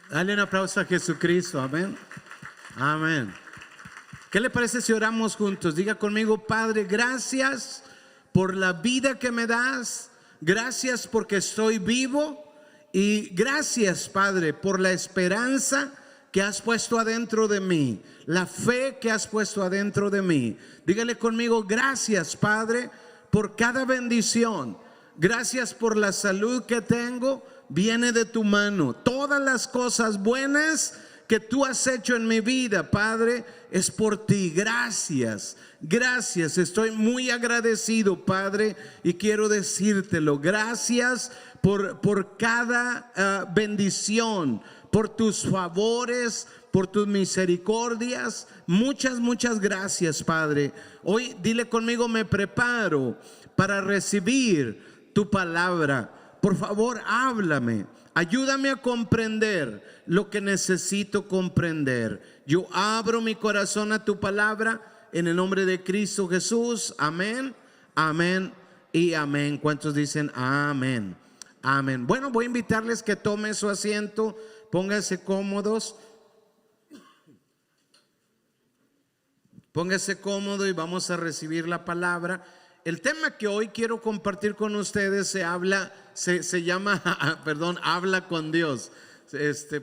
Dale un aplauso a Jesucristo, amén. Amén. ¿Qué le parece si oramos juntos? Diga conmigo: Padre, gracias por la vida que me das. Gracias porque estoy vivo. Y gracias, Padre, por la esperanza que has puesto adentro de mí, la fe que has puesto adentro de mí. Dígale conmigo: gracias, Padre, por cada bendición. Gracias por la salud que tengo, viene de tu mano. Todas las cosas buenas que tú has hecho en mi vida, Padre, es por ti. Gracias, gracias. Estoy muy agradecido, Padre, y quiero decírtelo. Gracias por cada bendición, por tus favores, por tus misericordias. Muchas gracias, Padre. Hoy dile conmigo: me preparo para recibir tu palabra. Por favor, háblame. Ayúdame a comprender lo que necesito comprender. Yo abro mi corazón a tu palabra en el nombre de Cristo Jesús. Amén, amén y amén. ¿Cuántos dicen amén? Amén. Bueno, voy a invitarles que tomen su asiento, pónganse cómodos. Póngase cómodo y vamos a recibir la palabra. El tema que hoy quiero compartir con ustedes se llama, habla con Dios.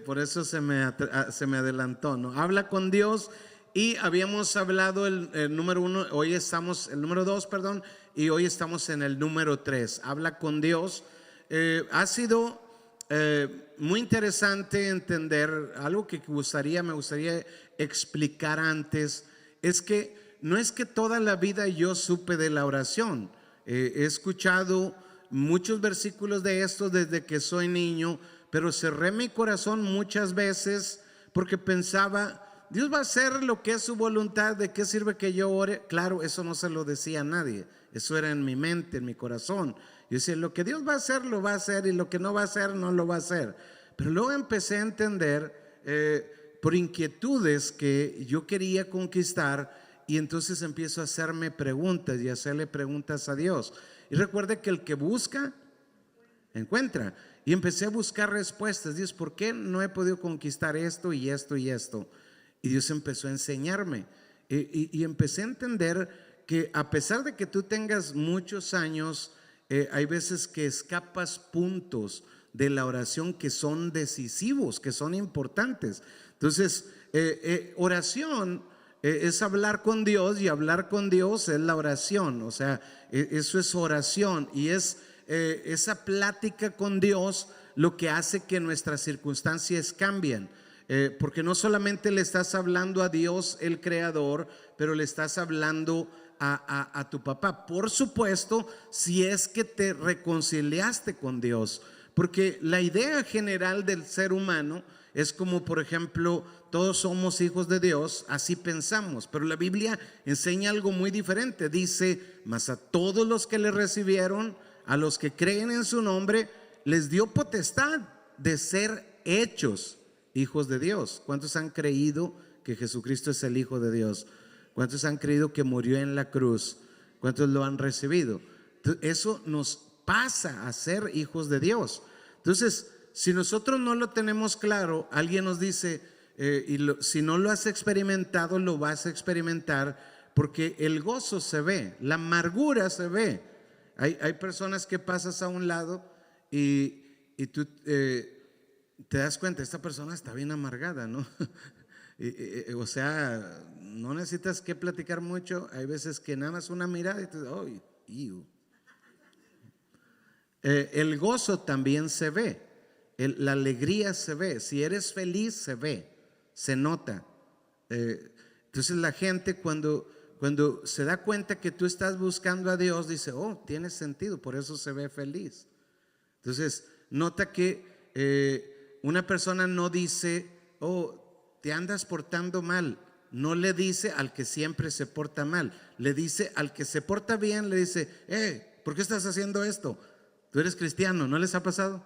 Por eso se me adelantó, ¿no? Habla con Dios. Y habíamos hablado el número 1, hoy estamos el número 2, y hoy estamos en el número 3. Habla con Dios. Ha sido muy interesante entender algo que me gustaría explicar antes. Es que no es que toda la vida yo supe de la oración. He escuchado muchos versículos de estos desde que soy niño, pero cerré mi corazón muchas veces porque pensaba: Dios va a hacer lo que es su voluntad. ¿De qué sirve que yo ore? Claro, eso no se lo decía a nadie. Eso era en mi mente, en mi corazón. Yo decía: lo que Dios va a hacer, lo va a hacer, y lo que no va a hacer, no lo va a hacer. Pero luego empecé a entender por inquietudes que yo quería conquistar. Y entonces empiezo a hacerme preguntas y hacerle preguntas a Dios. Y recuerde que el que busca, encuentra. Y empecé a buscar respuestas. Dios, ¿por qué no he podido conquistar esto y esto y esto? Y Dios empezó a enseñarme. Y empecé a entender que a pesar de que tú tengas muchos años, hay veces que escapas puntos de la oración que son decisivos, que son importantes. Entonces, oración es hablar con Dios, y hablar con Dios es la oración. O sea, eso es oración, y es esa plática con Dios lo que hace que nuestras circunstancias cambien. Porque no solamente le estás hablando a Dios el creador, pero le estás hablando a tu papá. Por supuesto, si es que te reconciliaste con Dios. Porque la idea general del ser humano es como, por ejemplo, todos somos hijos de Dios, así pensamos. Pero la Biblia enseña algo muy diferente. Dice: mas a todos los que le recibieron, a los que creen en su nombre, les dio potestad de ser hechos hijos de Dios. ¿Cuántos han creído que Jesucristo es el Hijo de Dios? ¿Cuántos han creído que murió en la cruz? ¿Cuántos lo han recibido? Eso nos pasa a ser hijos de Dios. Entonces, si nosotros no lo tenemos claro, alguien nos dice, si no lo has experimentado, lo vas a experimentar, porque el gozo se ve, la amargura se ve. Hay personas que pasas a un lado y tú te das cuenta: esta persona está bien amargada, ¿no? O sea, no necesitas que platicar mucho. Hay veces que nada más una mirada y te dices: ¡ay, iu! El gozo también se ve, la alegría se ve. Si eres feliz, se ve, se nota. Entonces la gente cuando se da cuenta que tú estás buscando a Dios, dice: oh, tiene sentido, por eso se ve feliz. Entonces nota que una persona no dice: oh, te andas portando mal. No le dice al que siempre se porta mal, le dice al que se porta bien, le dice: ¿por qué estás haciendo esto? Tú eres cristiano, ¿no les ha pasado?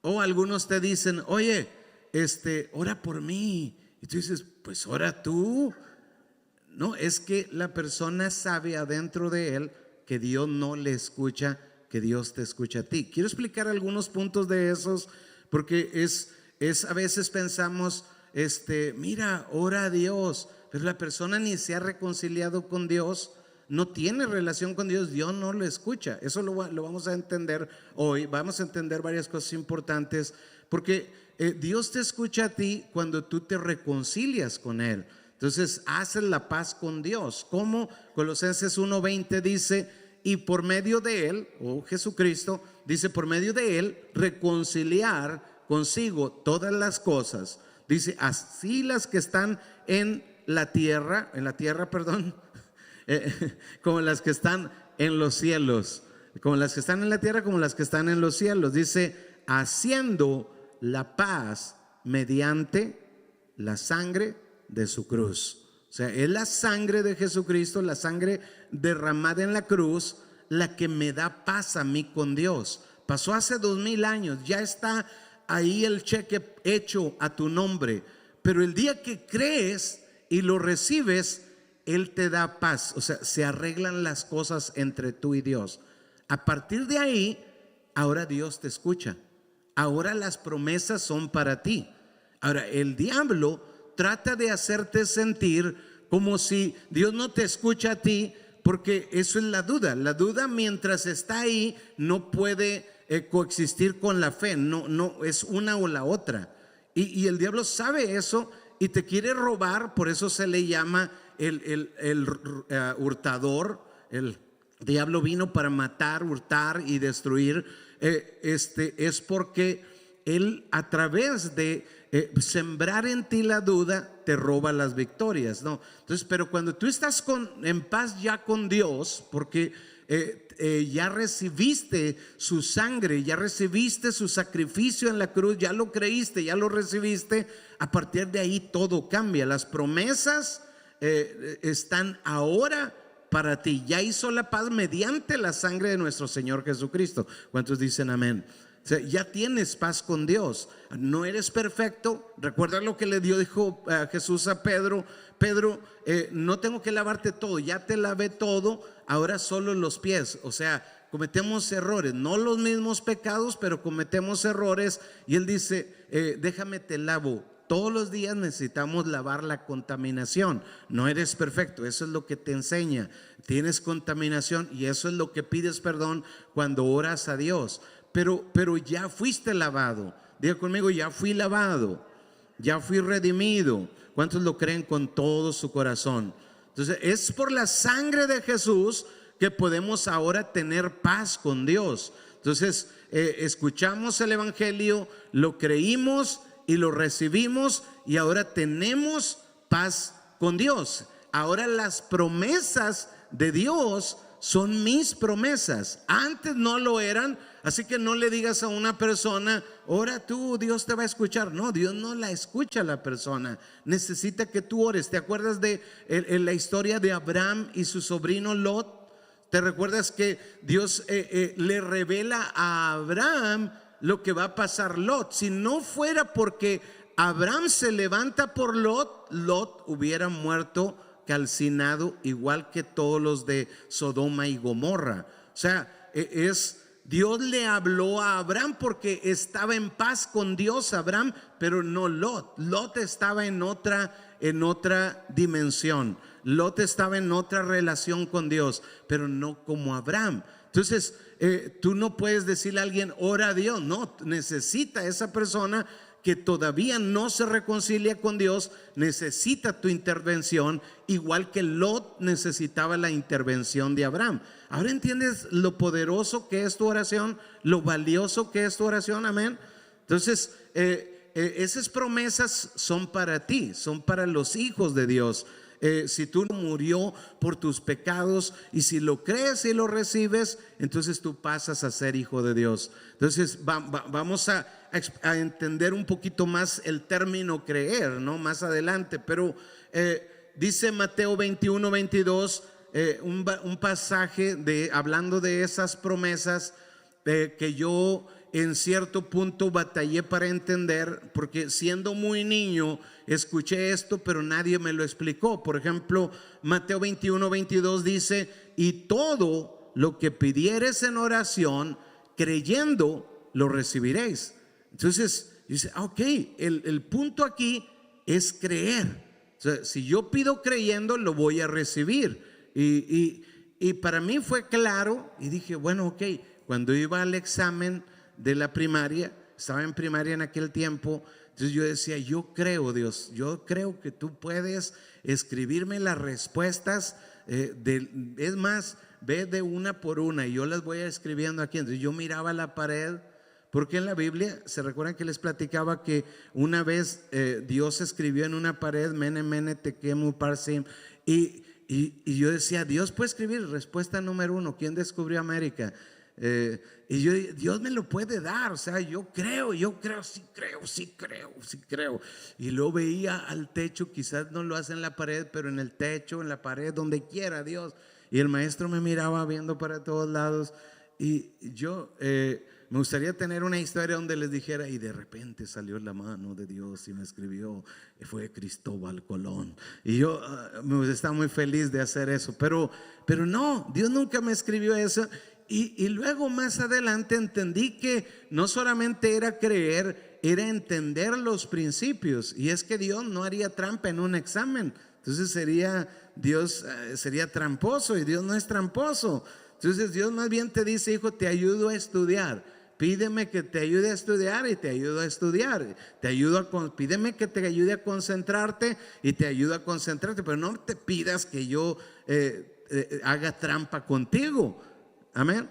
O algunos te dicen: oye, ora por mí. Y tú dices: pues ora tú. No, es que la persona sabe adentro de él que Dios no le escucha, que Dios te escucha a ti. Quiero explicar algunos puntos de esos porque es a veces pensamos, mira, ora a Dios, pero la persona ni se ha reconciliado con Dios, no tiene relación con Dios, Dios no lo escucha. Eso lo vamos a entender hoy. Vamos a entender varias cosas importantes, porque Dios te escucha a ti cuando tú te reconcilias con Él. Entonces haces la paz con Dios. Como Colosenses 1:20 dice, y por medio de Él, Jesucristo, dice, por medio de Él, reconciliar consigo todas las cosas. Dice, así las que están en la tierra, como las que están en los cielos, como las que están en la tierra, como las que están en los cielos. Dice, haciendo la paz mediante la sangre de su cruz. O sea, es la sangre de Jesucristo, la sangre derramada en la cruz, la que me da paz a mí con Dios. Pasó hace 2000 años, ya está ahí el cheque hecho a tu nombre, pero el día que crees y lo recibes, Él te da paz. O sea, se arreglan las cosas entre tú y Dios. A partir de ahí, ahora Dios te escucha. Ahora las promesas son para ti. Ahora, el diablo trata de hacerte sentir como si Dios no te escucha a ti, porque eso es la duda. La duda, mientras está ahí, no puede coexistir con la fe. No es una o la otra. Y el diablo sabe eso y te quiere robar. Por eso se le llama el hurtador. El diablo vino para matar, hurtar y destruir. Es porque él, a través de sembrar en ti la duda, te roba las victorias, ¿no? Entonces, pero cuando tú estás en paz ya con Dios, porque ya recibiste su sangre, ya recibiste su sacrificio en la cruz, ya lo creíste, ya lo recibiste, a partir de ahí todo cambia. Las promesas están ahora para ti. Ya hizo la paz mediante la sangre de nuestro Señor Jesucristo. ¿Cuántos dicen amén? O sea, ya tienes paz con Dios. No eres perfecto. Recuerda lo que le dijo Jesús a Pedro. Pedro, no tengo que lavarte todo, ya te lavé todo, ahora solo los pies. O sea, cometemos errores, no los mismos pecados, pero cometemos errores. Y él dice, déjame te lavo. Todos los días necesitamos lavar la contaminación. No eres perfecto, eso es lo que te enseña. Tienes contaminación y eso es lo que pides perdón cuando oras a Dios. Pero ya fuiste lavado. Diga conmigo, ya fui lavado, ya fui redimido. ¿Cuántos lo creen con todo su corazón? Entonces es por la sangre de Jesús que podemos ahora tener paz con Dios. Entonces escuchamos el evangelio, lo creímos y lo recibimos, y ahora tenemos paz con Dios. Ahora las promesas de Dios son mis promesas. Antes no lo eran. Así que no le digas a una persona, ora tú, Dios te va a escuchar. No, Dios no la escucha a la persona. Necesita que tú ores. ¿Te acuerdas de la historia de Abraham y su sobrino Lot? ¿Te recuerdas que Dios le revela a Abraham lo que va a pasar Lot? Si no fuera porque Abraham se levanta por Lot, Lot hubiera muerto calcinado, igual que todos los de Sodoma y Gomorra. O sea, Dios le habló a Abraham porque estaba en paz con Dios Abraham, pero no Lot. Lot estaba en otra dimensión. Lot estaba en otra relación con Dios, pero no como Abraham. Entonces tú no puedes decirle a alguien, ora a Dios. No, necesita esa persona que todavía no se reconcilia con Dios, necesita tu intervención, igual que Lot necesitaba la intervención de Abraham. Ahora entiendes lo poderoso que es tu oración, lo valioso que es tu oración. Amén. Entonces esas promesas son para ti, son para los hijos de Dios. Si tú murió por tus pecados y si lo crees y lo recibes, entonces tú pasas a ser hijo de Dios. Entonces vamos a entender un poquito más el término creer, ¿no? Más adelante, pero dice Mateo 21:22, un pasaje hablando de esas promesas que yo en cierto punto batallé para entender, porque siendo muy niño escuché esto, pero nadie me lo explicó. Por ejemplo, Mateo 21:22 dice, y todo lo que pidieres en oración, creyendo, lo recibiréis. Entonces y dice, ok, el punto aquí es creer. O sea, si yo pido creyendo, lo voy a recibir. Y para mí fue claro y dije, bueno, ok, cuando iba al examen de la primaria, estaba en primaria en aquel tiempo, entonces yo decía, yo creo, Dios, yo creo que tú puedes escribirme las respuestas, es más, ve de una por una y yo las voy escribiendo aquí. Entonces yo miraba la pared, porque en la Biblia, ¿se recuerdan que les platicaba que una vez Dios escribió en una pared, Mene, Mene, Tekel, Upharsin, y yo decía, Dios puede escribir respuesta número 1, ¿quién descubrió América? Y yo, Dios me lo puede dar, o sea, yo creo, sí creo. Y luego veía al techo, quizás no lo hace en la pared, pero en el techo, en la pared, donde quiera Dios. Y el maestro me miraba viendo para todos lados. Y yo me gustaría tener una historia donde les dijera, y de repente salió la mano de Dios y me escribió, fue Cristóbal Colón. Y yo estaba muy feliz de hacer eso, pero no, Dios nunca me escribió eso. Y luego más adelante entendí que no solamente era creer, era entender los principios. Y es que Dios no haría trampa en un examen. Entonces Dios sería tramposo, y Dios no es tramposo. Entonces Dios más bien te dice, hijo, te ayudo a estudiar. Pídeme que te ayude a estudiar y te ayudo a estudiar. Pídeme que te ayude a concentrarte y te ayudo a concentrarte. Pero no te pidas que yo haga trampa contigo. Amén.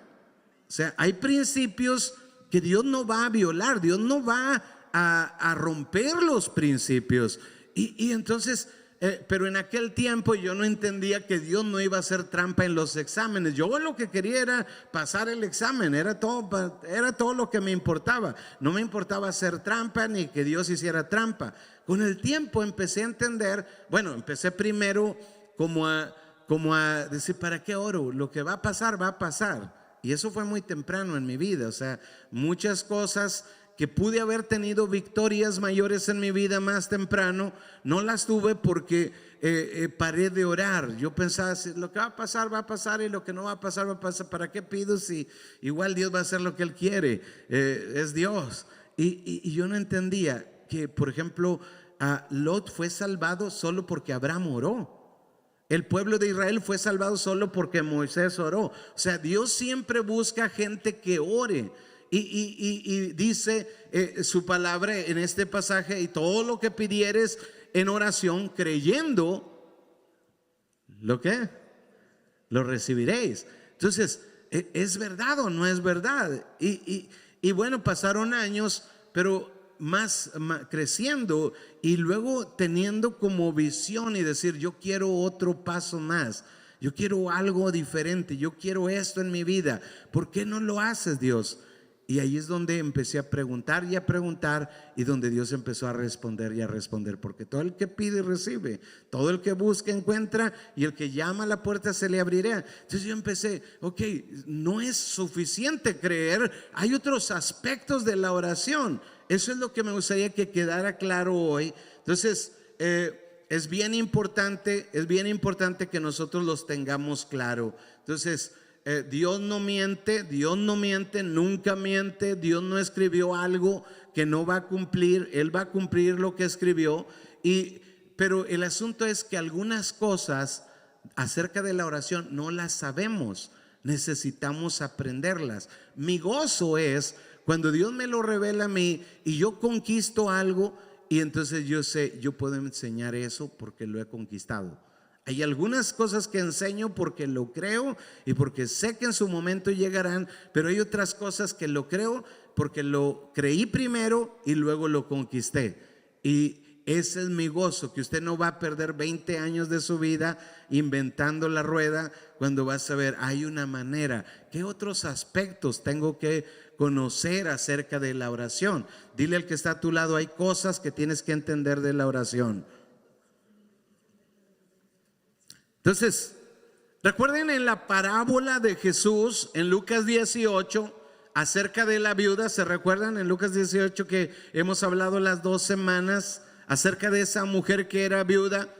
O sea, hay principios que Dios no va a violar. Dios no va a romper los principios. Y entonces... pero en aquel tiempo yo no entendía que Dios no iba a hacer trampa en los exámenes. Yo lo que quería era pasar el examen, era todo lo que me importaba. No me importaba hacer trampa ni que Dios hiciera trampa. Con el tiempo empecé a entender, bueno, empecé primero como a decir, ¿para qué oro? Lo que va a pasar, va a pasar. Y eso fue muy temprano en mi vida. O sea, muchas cosas que pude haber tenido victorias mayores en mi vida más temprano, no las tuve porque paré de orar. Yo pensaba, lo que va a pasar, y lo que no va a pasar, va a pasar. ¿Para qué pido si igual Dios va a hacer lo que Él quiere? Es Dios. Y yo no entendía que, por ejemplo, Lot fue salvado solo porque Abraham oró. El pueblo de Israel fue salvado solo porque Moisés oró. O sea, Dios siempre busca gente que ore. Y dice su palabra en este pasaje, y todo lo que pidieres en oración creyendo, ¿lo qué? Lo recibiréis. Entonces, ¿es verdad o no es verdad? Y bueno, pasaron años, pero más creciendo, y luego teniendo como visión y decir, yo quiero otro paso más. Yo quiero algo diferente, yo quiero esto en mi vida. ¿Por qué no lo haces, Dios? Y ahí es donde empecé a preguntar y donde Dios empezó a responder y a responder, porque todo el que pide recibe, todo el que busca encuentra, y el que llama a la puerta se le abrirá. Entonces yo empecé, ok, no es suficiente creer, hay otros aspectos de la oración. Eso es lo que me gustaría que quedara claro hoy. Entonces es bien importante que nosotros los tengamos claro. Entonces Dios no miente, nunca miente. Dios no escribió algo que no va a cumplir, Él va a cumplir lo que escribió. Pero el asunto es que algunas cosas acerca de la oración no las sabemos, necesitamos aprenderlas. Mi gozo es cuando Dios me lo revela a mí y yo conquisto algo, y entonces yo sé, yo puedo enseñar eso porque lo he conquistado. Hay algunas cosas que enseño porque lo creo y porque sé que en su momento llegarán, pero hay otras cosas que lo creo porque lo creí primero y luego lo conquisté. Y ese es mi gozo, que usted no va a perder 20 años de su vida inventando la rueda, cuando vas a ver, hay una manera. ¿Qué otros aspectos tengo que conocer acerca de la oración? Dile al que está a tu lado, hay cosas que tienes que entender de la oración. Entonces, recuerden en la parábola de Jesús en Lucas 18 acerca de la viuda. ¿Se recuerdan en Lucas 18 que hemos hablado las 2 semanas acerca de esa mujer que era viuda?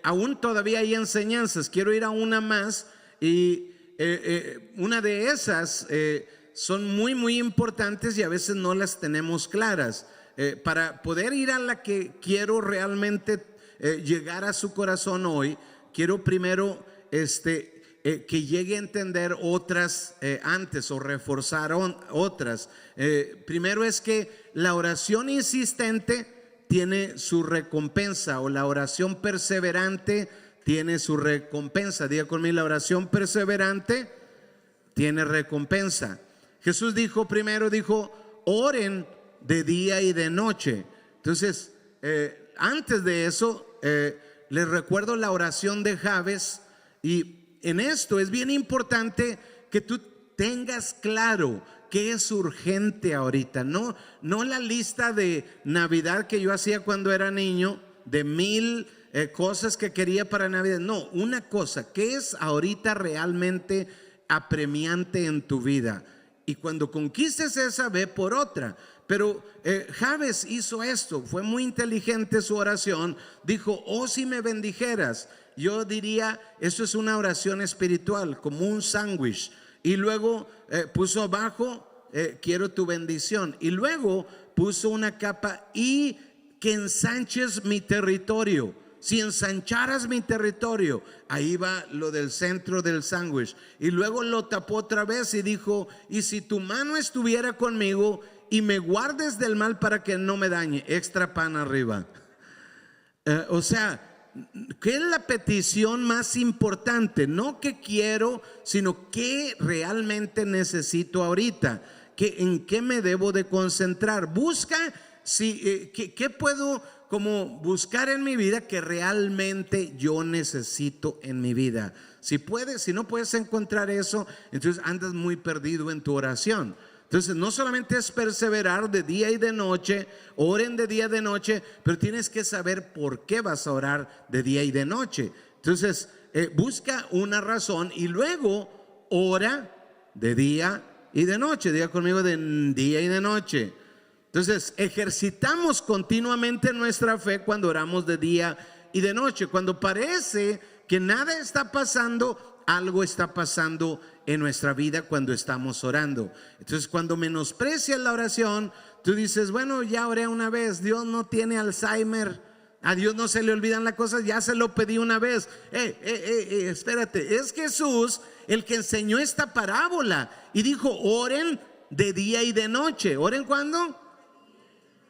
Aún todavía hay enseñanzas, quiero ir a una más, y una de esas son muy importantes y a veces no las tenemos claras. para poder ir a la que quiero realmente llegar a su corazón hoy, quiero primero que llegue a entender otras antes o reforzar otras. Primero es que la oración insistente tiene su recompensa, o la oración perseverante tiene su recompensa. Diga conmigo, la oración perseverante tiene recompensa. Jesús dijo primero, oren de día y de noche. Entonces, antes de eso, les recuerdo la oración de Jabes, y en esto es bien importante que tú tengas claro qué es urgente ahorita. No la lista de Navidad que yo hacía cuando era niño, de 1000 cosas que quería para Navidad. No, una cosa, ¿qué es ahorita realmente apremiante en tu vida? Y cuando conquistes esa, ve por otra. Pero Jabes hizo esto, fue muy inteligente su oración. Dijo, oh, si me bendijeras. Yo diría, eso es una oración espiritual, como un sándwich. Y luego puso abajo, quiero tu bendición. Y luego puso una capa, y que ensanches mi territorio. Si ensancharas mi territorio, ahí va lo del centro del sándwich. Y luego lo tapó otra vez y dijo, y si tu mano estuviera conmigo y me guardes del mal para que no me dañe, extra pan arriba. O sea, ¿qué es la petición más importante? No que quiero, sino que realmente necesito ahorita. ¿En qué me debo de concentrar? Busca ¿qué puedo como buscar en mi vida que realmente yo necesito en mi vida? Si no puedes encontrar eso, entonces andas muy perdido en tu oración. Entonces no solamente es perseverar de día y de noche, oren de día y de noche, pero tienes que saber por qué vas a orar de día y de noche. Entonces busca una razón y luego ora de día y de noche. Diga conmigo, de día y de noche. Entonces ejercitamos continuamente nuestra fe cuando oramos de día y de noche. Cuando parece que nada está pasando, algo está pasando en nuestra vida cuando estamos orando. Entonces cuando menosprecias la oración, tú dices, bueno, ya oré una vez, Dios no tiene Alzheimer, a Dios no se le olvidan las cosas, ya se lo pedí una vez. Espérate, es Jesús el que enseñó esta parábola y dijo, oren de día y de noche. ¿Oren cuándo?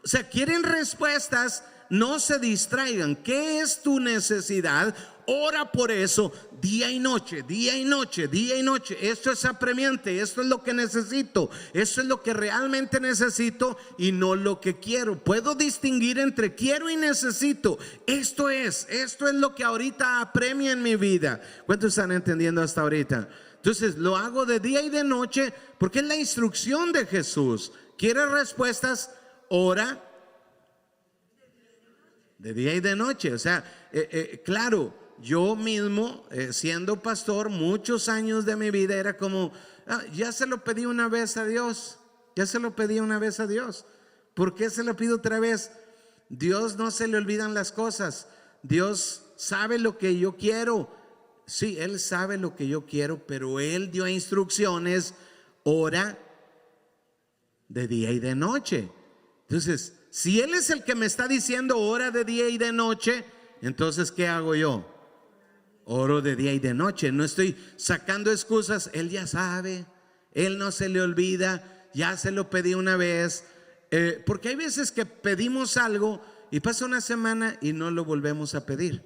O sea, quieren respuestas, no se distraigan. ¿Qué es tu necesidad? Ora por eso día y noche, día y noche, día y noche. Esto es apremiante, esto es lo que necesito, esto es lo que realmente necesito y no lo que quiero. Puedo distinguir entre quiero y necesito. Esto es lo que ahorita apremia en mi vida. ¿Cuántos están entendiendo hasta ahorita? Entonces lo hago de día y de noche porque es la instrucción de Jesús. ¿Quieres respuestas? Ora de día y de noche. O sea, claro, yo mismo siendo pastor muchos años de mi vida era como, ya se lo pedí una vez a Dios, ya se lo pedí una vez a Dios, ¿por qué se lo pido otra vez? Dios no se le olvidan las cosas, Dios sabe lo que yo quiero. Sí, Él sabe lo que yo quiero, pero Él dio instrucciones, ora de día y de noche. Entonces, si Él es el que me está diciendo ora de día y de noche, entonces ¿qué hago yo? Oro de día y de noche. No estoy sacando excusas. Él ya sabe, Él no se le olvida, ya se lo pedí una vez. Porque hay veces que pedimos algo y pasa una semana y no lo volvemos a pedir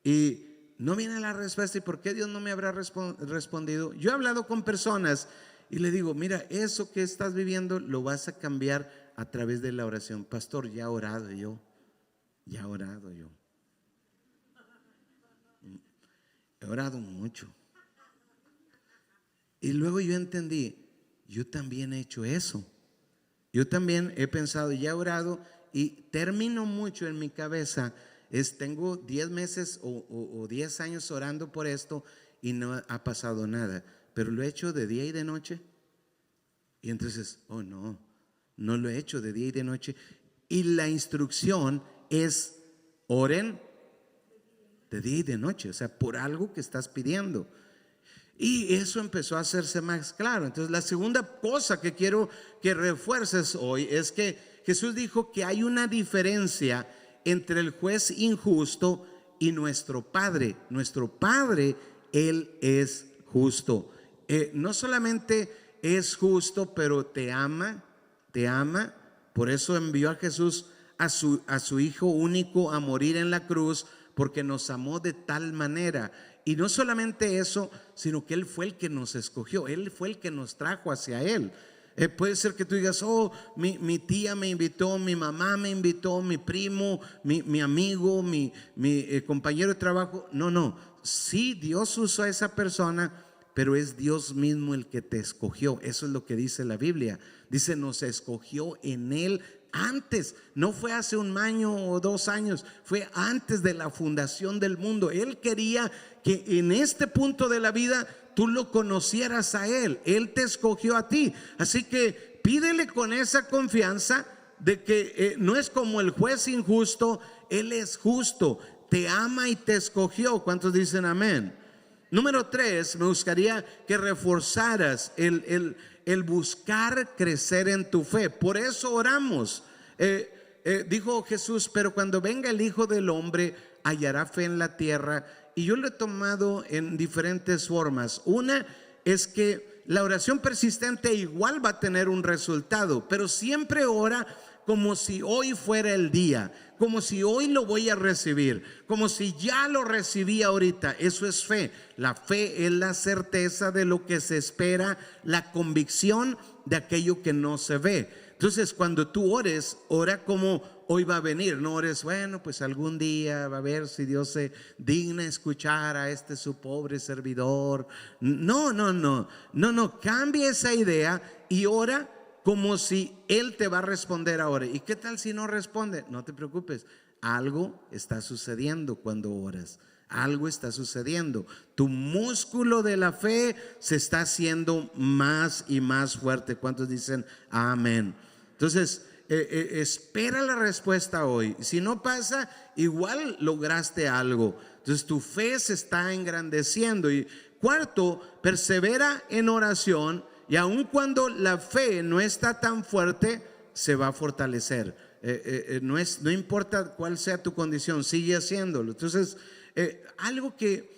y no viene la respuesta. ¿Y por qué Dios no me habrá respondido? Yo he hablado con personas y le digo, mira, eso que estás viviendo lo vas a cambiar a través de la oración. Pastor, ya he orado yo. He orado mucho. Y luego yo entendí, yo también he hecho eso. Yo también he pensado, ya he orado, y termino mucho en mi cabeza. Tengo 10 meses o 10 años orando por esto y no ha pasado nada. Pero lo he hecho de día y de noche. Y entonces, oh no lo he hecho de día y de noche. Y la instrucción es oren de día y de noche, o sea, por algo que estás pidiendo. Y eso empezó a hacerse más claro. Entonces la segunda cosa que quiero que refuerces hoy es que Jesús dijo que hay una diferencia entre el juez injusto y nuestro Padre. Nuestro Padre, Él es justo. No solamente es justo, pero te ama. Por eso envió a Jesús, a su Hijo único, a morir en la cruz, porque nos amó de tal manera. Y no solamente eso, sino que Él fue el que nos escogió, Él fue el que nos trajo hacia Él. Puede ser que tú digas, oh, mi tía me invitó, mi mamá me invitó, mi primo, mi amigo, mi compañero de trabajo. No, sí, Dios usó a esa persona, pero es Dios mismo el que te escogió. Eso es lo que dice la Biblia. Dice, nos escogió en Él antes. No fue hace un año o 2 años, fue antes de la fundación del mundo. Él quería que en este punto de la vida tú lo conocieras a Él. Él te escogió a ti. Así que pídele con esa confianza de que no es como el juez injusto. Él es justo, te ama y te escogió. ¿Cuántos dicen amén? Número 3, me gustaría que reforzaras el buscar crecer en tu fe. Por eso oramos. Dijo Jesús, pero cuando venga el Hijo del Hombre, hallará fe en la tierra. Y yo lo he tomado en diferentes formas. Una es que la oración persistente igual va a tener un resultado, pero siempre ora como si hoy fuera el día, como si hoy lo voy a recibir, como si ya lo recibí ahorita. Eso es fe. La fe es la certeza de lo que se espera, la convicción de aquello que no se ve. Entonces, cuando tú ores, ora como hoy va a venir. No ores, bueno, pues algún día va a ver si Dios se digna escuchar a este su pobre servidor. No, cambia esa idea y ora como si Él te va a responder ahora. ¿Y qué tal si no responde? No te preocupes, algo está sucediendo cuando oras. Algo está sucediendo. Tu músculo de la fe se está haciendo más y más fuerte. ¿Cuántos dicen amén? Entonces, espera la respuesta hoy. Si no pasa, igual lograste algo. Entonces tu fe se está engrandeciendo. Y cuarto, persevera en oración. Y aun cuando la fe no está tan fuerte, se va a fortalecer. No importa cuál sea tu condición, sigue haciéndolo. Entonces, algo que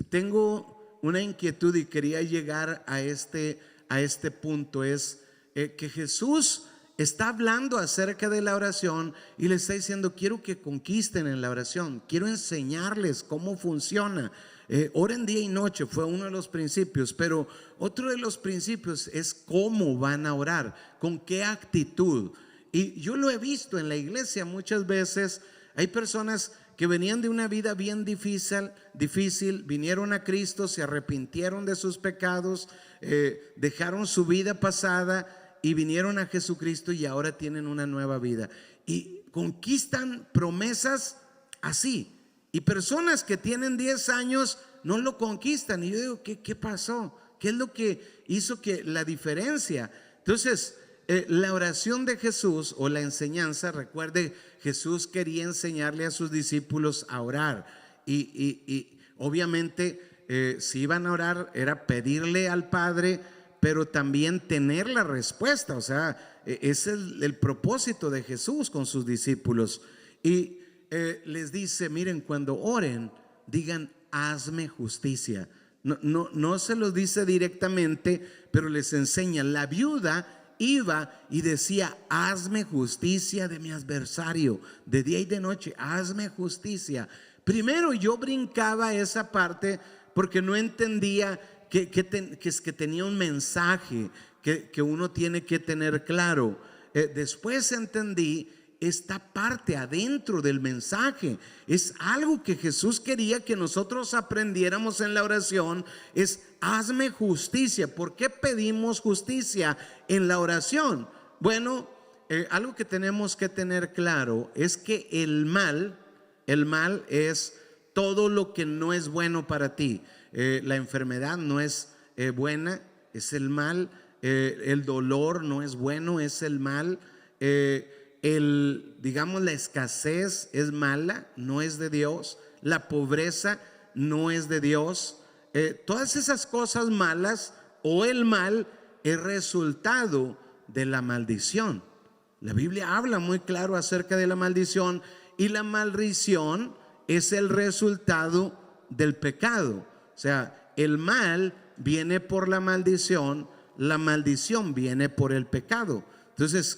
tengo una inquietud y quería llegar a este punto es que Jesús está hablando acerca de la oración y le está diciendo, quiero que conquisten en la oración, quiero enseñarles cómo funciona. Oren día y noche, fue uno de los principios, pero otro de los principios es cómo van a orar, con qué actitud. Y yo lo he visto en la iglesia muchas veces. Hay personas que venían de una vida bien difícil, vinieron a Cristo, se arrepintieron de sus pecados, dejaron su vida pasada y vinieron a Jesucristo y ahora tienen una nueva vida y conquistan promesas así. Y personas que tienen 10 años no lo conquistan. Y yo digo, ¿qué pasó? ¿Qué es lo que hizo que la diferencia? Entonces, la oración de Jesús o la enseñanza, recuerde, Jesús quería enseñarle a sus discípulos a orar. Y obviamente, si iban a orar, era pedirle al Padre, pero también tener la respuesta. O sea, es el propósito de Jesús con sus discípulos. Y les dice, miren, cuando oren, digan, hazme justicia. No se los dice directamente, pero les enseña. La viuda iba y decía, hazme justicia de mi adversario, de día y de noche, hazme justicia. Primero yo brincaba esa parte porque no entendía que tenía un mensaje que uno tiene que tener claro. Después entendí esta parte adentro del mensaje. Es algo que Jesús quería que nosotros aprendiéramos en la oración. Es hazme justicia. ¿Por qué pedimos justicia en la oración? Bueno, algo que tenemos que tener claro es que el mal es todo lo que no es bueno para ti. La enfermedad no es buena, es el mal. El dolor no es bueno, es el mal. Digamos, la escasez es mala, no es de Dios. La pobreza no es de Dios. Todas esas cosas malas o el mal es resultado de la maldición. La Biblia habla muy claro acerca de la maldición, y la maldición es el resultado del pecado. O sea, el mal viene por la maldición viene por el pecado. Entonces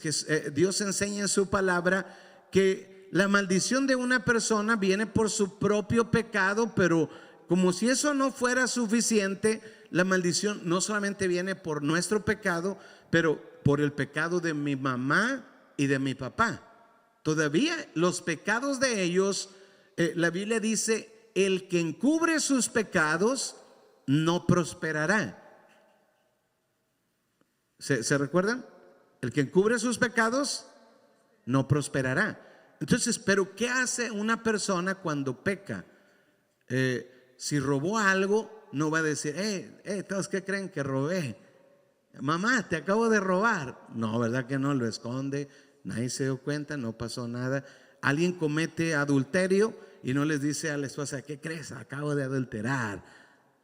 Dios enseña en su palabra que la maldición de una persona viene por su propio pecado, pero como si eso no fuera suficiente, la maldición no solamente viene por nuestro pecado, pero por el pecado de mi mamá y de mi papá. Todavía los pecados de ellos, la Biblia dice, el que encubre sus pecados no prosperará. ¿Se recuerdan? El que encubre sus pecados no prosperará. Entonces, ¿pero qué hace una persona cuando peca? Si robó algo, no va a decir, ¿todos qué creen que robé? Mamá, te acabo de robar. No, ¿verdad que no? Lo esconde, nadie se dio cuenta, no pasó nada. Alguien comete adulterio y no les dice a la esposa, ¿qué crees? Acabo de adulterar.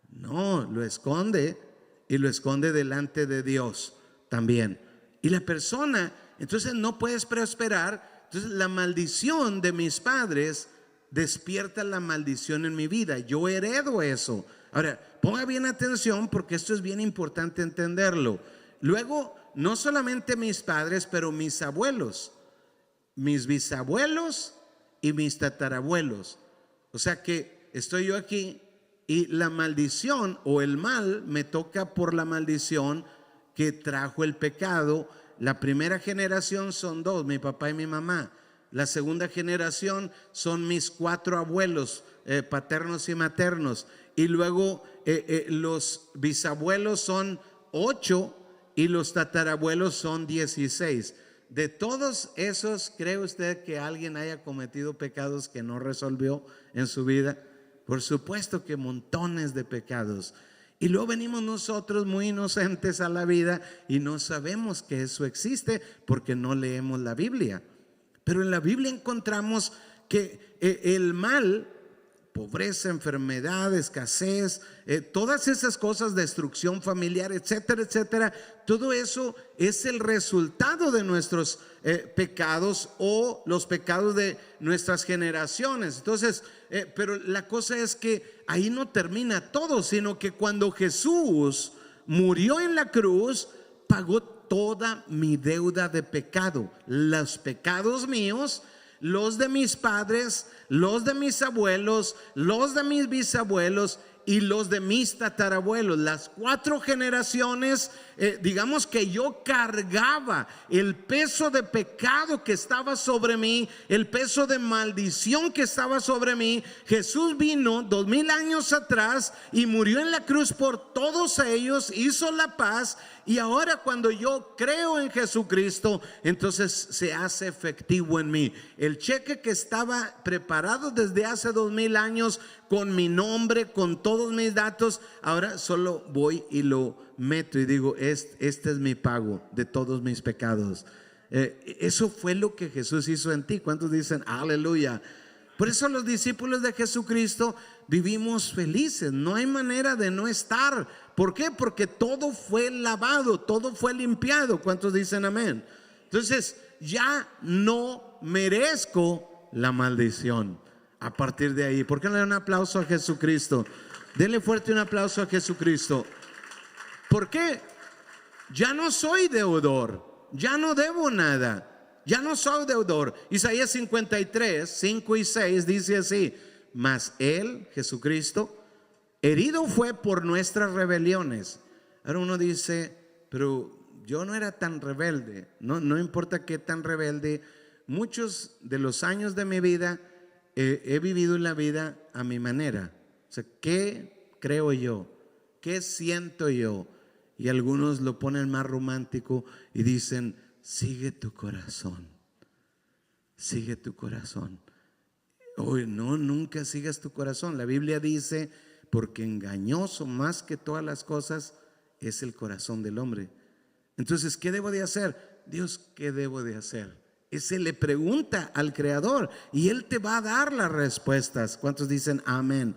No, lo esconde, y lo esconde delante de Dios también. Y la persona, entonces no puedes prosperar. Entonces la maldición de mis padres despierta la maldición en mi vida. Yo heredo eso. Ahora, ponga bien atención, porque esto es bien importante entenderlo. Luego, no solamente mis padres, pero mis abuelos, mis bisabuelos y mis tatarabuelos. O sea que estoy yo aquí y la maldición o el mal me toca por la maldición que trajo el pecado. La primera generación son dos, mi papá y mi mamá. La segunda generación son mis 4 abuelos, paternos y maternos. Y luego los bisabuelos son 8 y los tatarabuelos son 16. De todos esos, ¿cree usted que alguien haya cometido pecados que no resolvió en su vida? Por supuesto que montones de pecados. Y luego venimos nosotros muy inocentes a la vida y no sabemos que eso existe porque no leemos la Biblia. Pero en la Biblia encontramos que el mal, pobreza, enfermedad, escasez, todas esas cosas, destrucción familiar, etcétera, etcétera, todo eso es el resultado de nuestros pecados o los pecados de nuestras generaciones. Entonces, pero la cosa es que ahí no termina todo, sino que cuando Jesús murió en la cruz, pagó toda mi deuda de pecado, los pecados míos, los de mis padres, los de mis abuelos, los de mis bisabuelos y los de mis tatarabuelos. Las 4 generaciones, digamos que yo cargaba el peso de pecado que estaba sobre mí, el peso de maldición que estaba sobre mí. Jesús vino 2000 años atrás y murió en la cruz por todos ellos, hizo la paz. Y ahora cuando yo creo en Jesucristo, entonces se hace efectivo en mí. El cheque que estaba preparado desde hace 2000 años con mi nombre, con todos mis datos, ahora solo voy y lo meto y digo, este es mi pago de todos mis pecados. Eso fue lo que Jesús hizo en ti. ¿Cuántos dicen aleluya? Por eso los discípulos de Jesucristo vivimos felices. No hay manera de no estar. ¿Por qué? Porque todo fue lavado, todo fue limpiado. ¿Cuántos dicen amén? Entonces ya no merezco la maldición a partir de ahí. ¿Por qué no le dan un aplauso a Jesucristo? Denle fuerte un aplauso a Jesucristo. ¿Por qué? Ya no soy deudor, ya no debo nada. Ya no soy deudor. Isaías 53, 5 y 6 dice así: mas Él, Jesucristo, herido fue por nuestras rebeliones. Ahora uno dice, pero yo no era tan rebelde. No importa qué tan rebelde. Muchos de los años de mi vida he vivido la vida a mi manera. O sea, ¿qué creo yo? ¿Qué siento yo? Y algunos lo ponen más romántico y dicen, sigue tu corazón, sigue tu corazón. Oye, no, nunca sigas tu corazón. La Biblia dice, porque engañoso más que todas las cosas es el corazón del hombre. Entonces, ¿qué debo de hacer? Dios, ¿qué debo de hacer? Ese le pregunta al Creador y Él te va a dar las respuestas. ¿Cuántos dicen amén?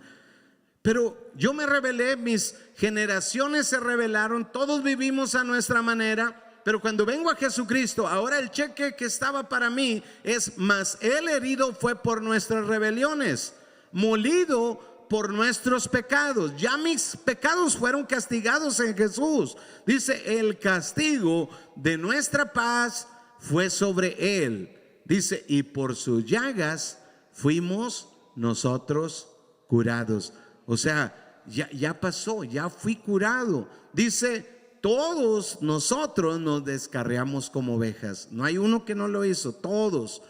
Pero yo me rebelé, mis generaciones se rebelaron, todos vivimos a nuestra manera. pero cuando vengo a Jesucristo, ahora el cheque que estaba para mí es: mas Él herido fue por nuestras rebeliones, molido por nuestros pecados. Ya mis pecados fueron castigados en Jesús. Dice: el castigo de nuestra paz fue sobre Él. Dice: y por sus llagas fuimos nosotros curados. O sea, ya pasó, ya fui curado. Dice: todos nosotros nos descarriamos como ovejas. No hay uno que no lo hizo. Todos.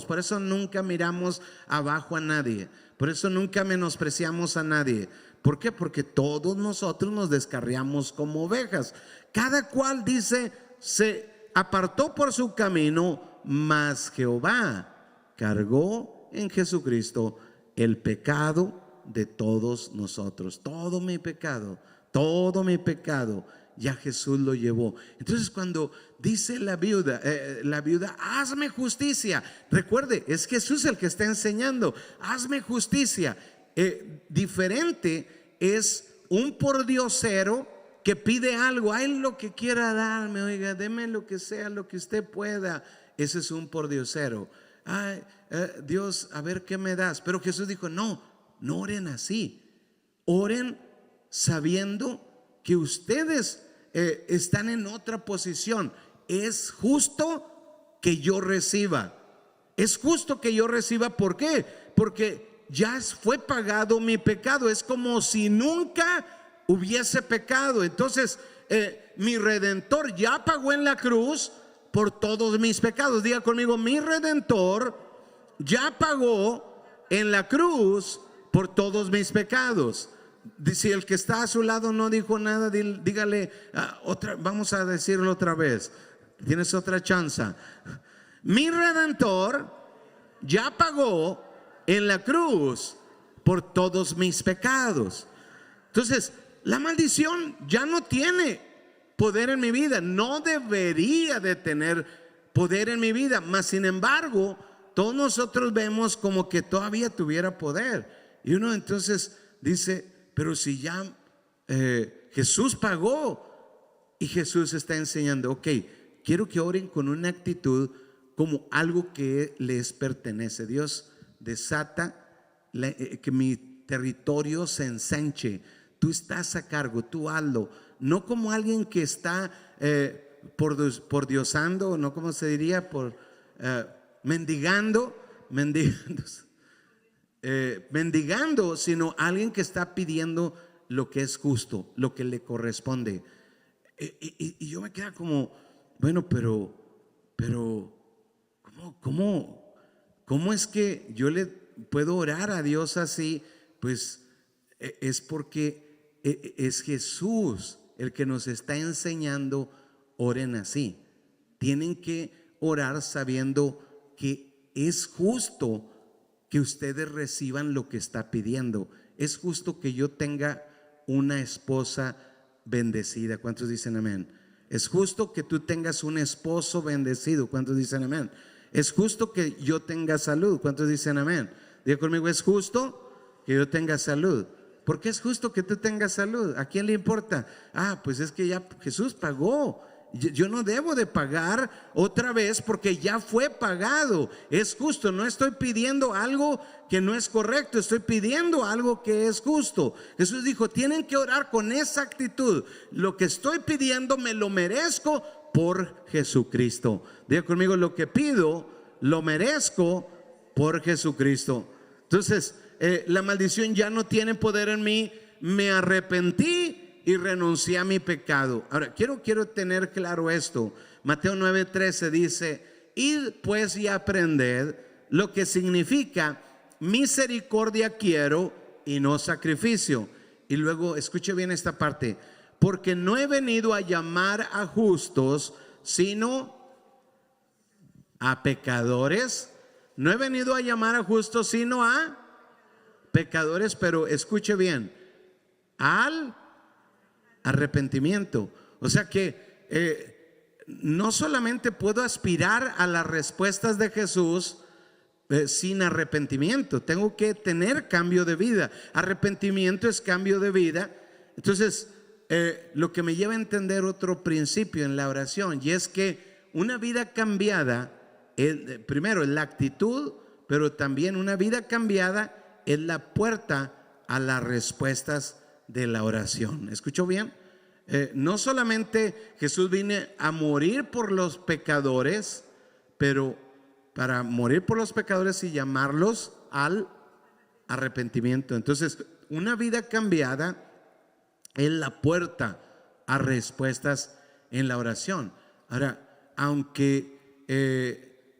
Por eso nunca miramos abajo a nadie. Por eso nunca menospreciamos a nadie. ¿Por qué? Porque todos nosotros nos descarriamos como ovejas. Cada cual, dice, se apartó por su camino, mas Jehová cargó en Jesucristo el pecado de todos nosotros. Todo mi pecado, ya Jesús lo llevó. Entonces, cuando dice la viuda, hazme justicia, recuerde, es Jesús el que está enseñando: hazme justicia. Diferente es un pordiosero que pide algo: ay, lo que quiera darme, oiga, deme lo que sea, lo que usted pueda. Ese es un pordiosero. Ay, Dios, a ver qué me das. Pero Jesús dijo: no oren así. Oren sabiendo que ustedes están en otra posición. Es justo que yo reciba. Es justo que yo reciba. ¿Por qué? Porque ya fue pagado mi pecado. Es como si nunca hubiese pecado. Entonces, mi Redentor ya pagó en la cruz por todos mis pecados. Diga conmigo: mi Redentor ya pagó en la cruz por todos mis pecados. Si el que está a su lado no dijo nada, dígale vamos a decirlo otra vez. Tienes otra chance. Mi Redentor ya pagó en la cruz por todos mis pecados. Entonces, la maldición ya no tiene poder en mi vida. No debería de tener poder en mi vida. Mas sin embargo, todos nosotros vemos como que todavía tuviera poder. Y uno entonces dice: pero si ya Jesús pagó. Y Jesús está enseñando: ok, quiero que oren con una actitud como algo que les pertenece. Dios, desata que mi territorio se ensanche. Tú estás a cargo, tú hazlo. No como alguien que está pordiosando, no, como se diría, mendigando, sino alguien que está pidiendo lo que es justo, lo que le corresponde. Y yo me quedo como: bueno, pero ¿cómo es que yo le puedo orar a Dios así? Pues es porque es Jesús el que nos está enseñando: oren así. Tienen que orar sabiendo que es justo que ustedes reciban lo que está pidiendo. Es justo que yo tenga una esposa bendecida. ¿Cuántos dicen amén? Es justo que tú tengas un esposo bendecido. ¿Cuántos dicen amén? Es justo que yo tenga salud. ¿Cuántos dicen amén? Diga conmigo: es justo que yo tenga salud. ¿Por qué es justo que tú tengas salud? ¿A quién le importa? Pues es que ya Jesús pagó. Yo no debo de pagar otra vez porque ya fue pagado. Es justo. No estoy pidiendo algo que no es correcto, estoy pidiendo algo que es justo. Jesús dijo: tienen que orar con esa actitud. Lo que estoy pidiendo me lo merezco por Jesucristo. Diga conmigo: lo que pido lo merezco por Jesucristo. Entonces, la maldición ya no tiene poder en mí. Me arrepentí y renuncié a mi pecado. Ahora, quiero tener claro esto. Mateo 9:13 dice: id pues y aprended lo que significa misericordia quiero y no sacrificio. Y luego escuche bien esta parte: porque no he venido a llamar a justos, sino a pecadores. No he venido a llamar a justos, sino a pecadores. Pero escuche bien: al arrepentimiento. O sea que no solamente puedo aspirar a las respuestas de Jesús sin arrepentimiento. Tengo que tener cambio de vida. Arrepentimiento es cambio de vida. Entonces, lo que me lleva a entender otro principio en la oración, y es que una vida cambiada, primero es la actitud, pero también una vida cambiada es la puerta a las respuestas de la oración. ¿Escuchó bien? No solamente Jesús vino a morir por los pecadores, pero para morir por los pecadores y llamarlos al arrepentimiento. Entonces, una vida cambiada es la puerta a respuestas en la oración. Ahora, aunque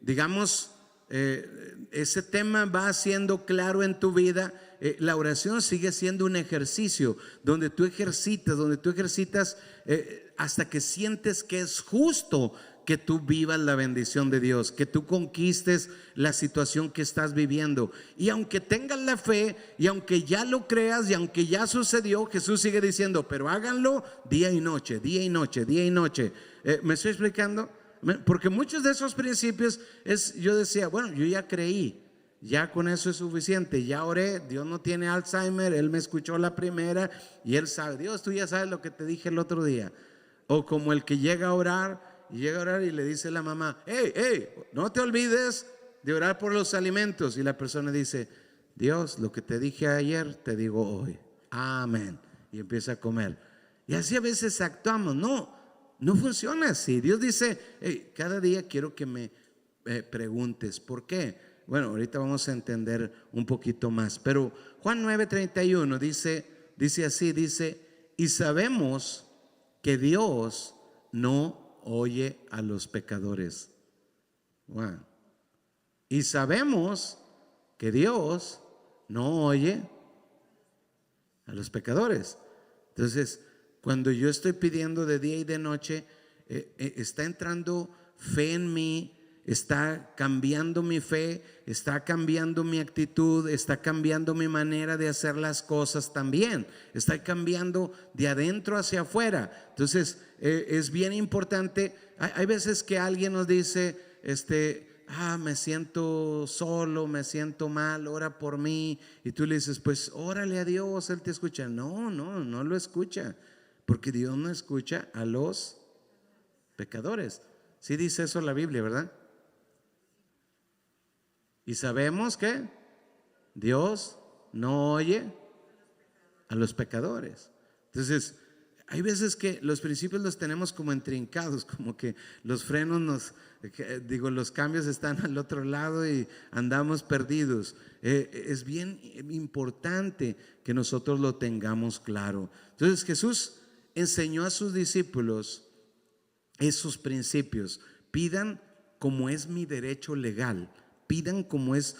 digamos ese tema va siendo claro en tu vida, la oración sigue siendo un ejercicio donde tú ejercitas hasta que sientes que es justo que tú vivas la bendición de Dios, que tú conquistes la situación que estás viviendo. Y aunque tengas la fe, y aunque ya lo creas, y aunque ya sucedió, Jesús sigue diciendo, pero háganlo día y noche, día y noche, día y noche. ¿Me estoy explicando? Porque muchos de esos principios yo decía, bueno, yo ya creí, ya con eso es suficiente, ya oré, Dios no tiene Alzheimer, Él me escuchó la primera y Él sabe. Dios, tú ya sabes lo que te dije el otro día. O como el que llega a orar y le dice a la mamá, hey, no te olvides de orar por los alimentos. Y la persona dice, Dios, lo que te dije ayer, te digo hoy. Amén. Y empieza a comer. Y así a veces actuamos. No funciona así. Dios dice, hey, cada día quiero que me preguntes, ¿por qué? Bueno, ahorita vamos a entender un poquito más. Pero Juan 9:31 dice así, y sabemos que Dios no oye a los pecadores. Wow. Y sabemos que Dios no oye a los pecadores. Entonces, cuando yo estoy pidiendo de día y de noche, está entrando fe en mí, está cambiando mi fe, está cambiando mi actitud, está cambiando mi manera de hacer las cosas también, está cambiando de adentro hacia afuera. Entonces es bien importante. Hay veces que alguien nos dice, me siento solo, me siento mal, ora por mí, y tú le dices, pues órale a Dios, Él te escucha. No lo escucha, porque Dios no escucha a los pecadores. Sí dice eso la Biblia, ¿verdad? Y sabemos que Dios no oye a los pecadores. Entonces, hay veces que los principios los tenemos como intrincados, como que los frenos los cambios están al otro lado y andamos perdidos. Es bien importante que nosotros lo tengamos claro. Entonces, Jesús enseñó a sus discípulos esos principios. Pidan como es mi derecho legal. Pidan como es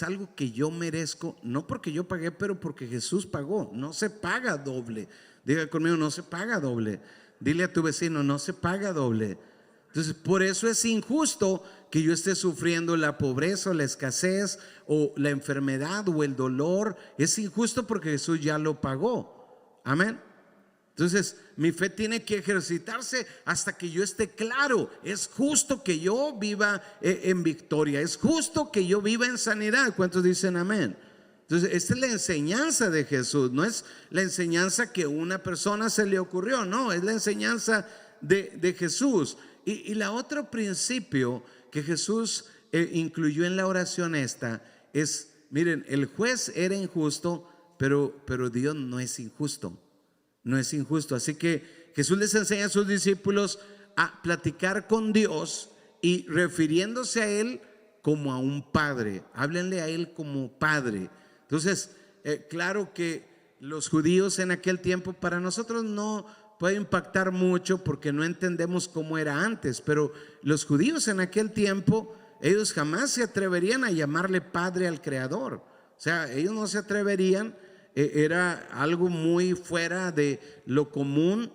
algo que yo merezco, no porque yo pagué, pero porque Jesús pagó. No se paga doble. Diga conmigo, no se paga doble. Dile a tu vecino, no se paga doble. Entonces, por eso es injusto que yo esté sufriendo la pobreza o la escasez o la enfermedad o el dolor. Es injusto porque Jesús ya lo pagó. Amén. Entonces, mi fe tiene que ejercitarse hasta que yo esté claro. Es justo que yo viva en victoria. Es justo que yo viva en sanidad. ¿Cuántos dicen amén? Entonces, esta es la enseñanza de Jesús. No es la enseñanza que a una persona se le ocurrió. No, es la enseñanza de Jesús. Y la otro principio que Jesús incluyó en la oración es, miren, el juez era injusto, pero Dios no es injusto. No es injusto. Así que Jesús les enseña a sus discípulos a platicar con Dios y refiriéndose a Él como a un padre. Háblenle a Él como padre. Entonces, claro que los judíos en aquel tiempo, para nosotros no puede impactar mucho porque no entendemos cómo era antes, pero los judíos en aquel tiempo, ellos jamás se atreverían a llamarle padre al Creador. O sea, ellos no se atreverían. Era algo muy fuera de lo común.